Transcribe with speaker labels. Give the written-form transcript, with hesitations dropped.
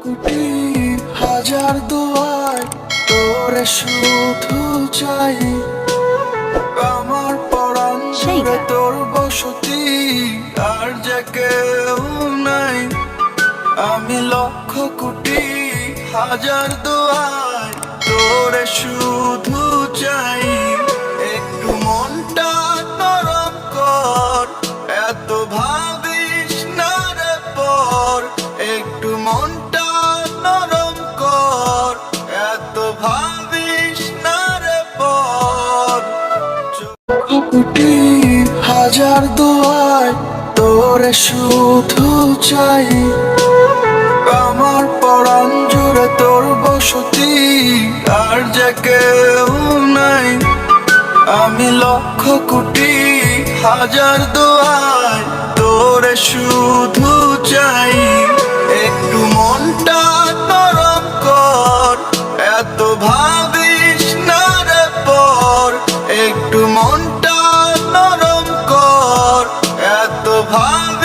Speaker 1: কোটি হাজার দোয়ার তোরে শুধু চাই, আমার পরাণ জুড়ে তোর বসতি আর যে কেউ নাই। আমি লক্ষ কোটি হাজার দোয়ার তোরে শুধু চাই, একটু মনটা নরম কর, এত ভাবিস না রে পর। একটু মনটা নরম কর, এত ভাবিস না রে পর। কোটি হাজার দোয়ার তোরে শুধু চাই, আমার পরাণ জুড়ে তোর বসতি আর যে কেউ নাই। আমি লক্ষ কোটি হাজার দোয়ার তোরে শুধু চাই, একটু মনটা নরম কর, এত ভাবিস না রে পর। একটু মনটা নরম কর, এত ভাব